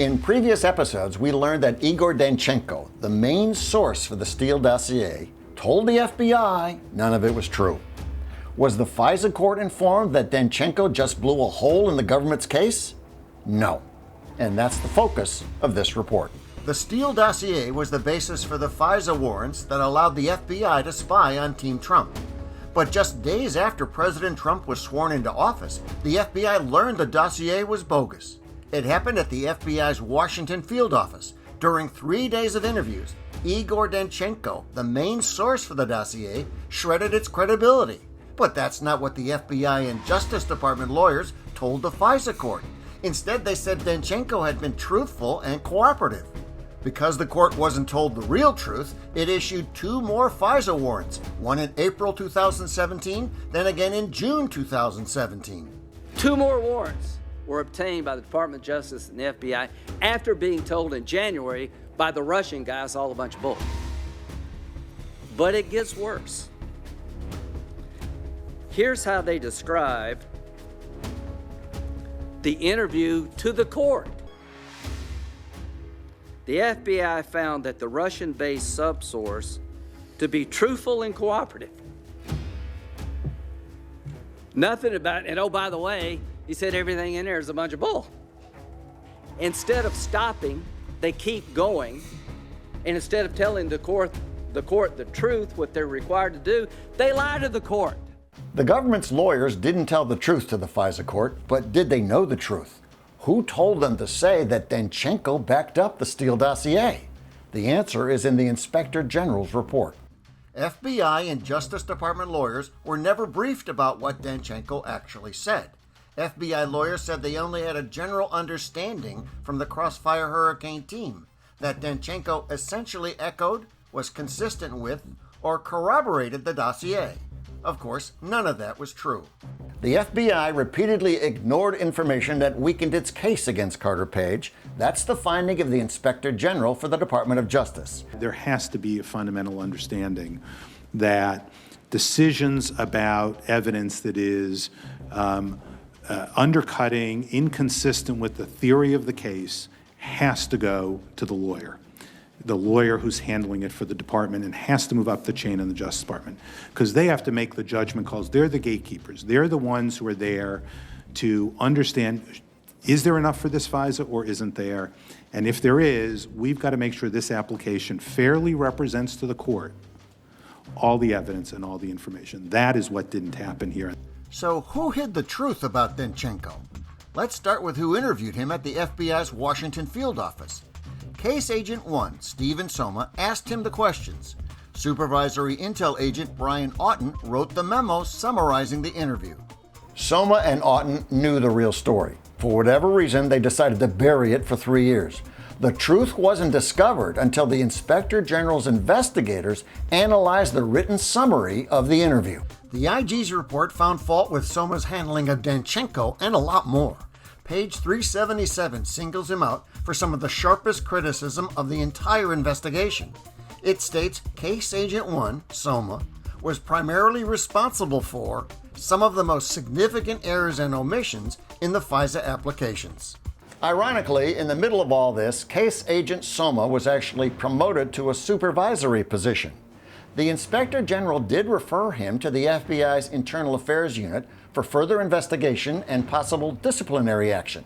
In previous episodes, we learned that Igor Danchenko, the main source for the Steele dossier, told the FBI none of it was true. Was the FISA court informed that Danchenko just blew a hole in the government's case? No. And that's the focus of this report. The Steele dossier was the basis for the FISA warrants that allowed the FBI to spy on Team Trump. But just days after President Trump was sworn into office, the FBI learned the dossier was bogus. It happened at the FBI's Washington field office. During 3 days of interviews, Igor Danchenko, the main source for the dossier, shredded its credibility. But that's not what the FBI and Justice Department lawyers told the FISA court. Instead, they said Danchenko had been truthful and cooperative. Because the court wasn't told the real truth, it issued 2 more FISA warrants, one in April 2017, then again in June 2017. 2 more warrants were obtained by the Department of Justice and the FBI after being told in January by the Russian guys all a bunch of bull. But it gets worse. Here's how they describe the interview to the court. The FBI found that the Russian-based subsource to be truthful and cooperative. Nothing about, and oh, by the way, he said everything in there is a bunch of bull. Instead of stopping, they keep going, and instead of telling the court the truth, what they're required to do, they lie to the court. The government's lawyers didn't tell the truth to the FISA court, but did they know the truth? Who told them to say that Danchenko backed up the Steele dossier? The answer is in the Inspector General's report. FBI and Justice Department lawyers were never briefed about what Danchenko actually said. FBI lawyers said they only had a general understanding from the Crossfire Hurricane team that Danchenko essentially echoed, was consistent with, or corroborated the dossier. Of course, none of that was true. The FBI repeatedly ignored information that weakened its case against Carter Page. That's the finding of the Inspector General for the Department of Justice. There has to be a fundamental understanding that decisions about evidence that is undercutting, inconsistent with the theory of the case, has to go to the lawyer who's handling it for the department, and has to move up the chain in the Justice Department, because they have to make the judgment calls. They're the gatekeepers. They're the ones who are there to understand, is there enough for this FISA or isn't there? And if there is, we've got to make sure this application fairly represents to the court all the evidence and all the information. That is what didn't happen here. So who hid the truth about Danchenko? Let's start with who interviewed him at the FBI's Washington field office. Case Agent 1, Stephen Soma, asked him the questions. Supervisory Intel Agent Brian Auten wrote the memo summarizing the interview. Soma and Auten knew the real story. For whatever reason, they decided to bury it for 3 years. The truth wasn't discovered until the Inspector General's investigators analyzed the written summary of the interview. The IG's report found fault with Soma's handling of Danchenko and a lot more. Page 377 singles him out for some of the sharpest criticism of the entire investigation. It states Case Agent 1, Soma, was primarily responsible for some of the most significant errors and omissions in the FISA applications. Ironically, in the middle of all this, Case Agent Soma was actually promoted to a supervisory position. The Inspector General did refer him to the FBI's Internal Affairs Unit for further investigation and possible disciplinary action.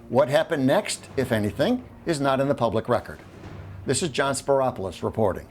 What happened next, if anything, is not in the public record. This is John Spiropoulos reporting.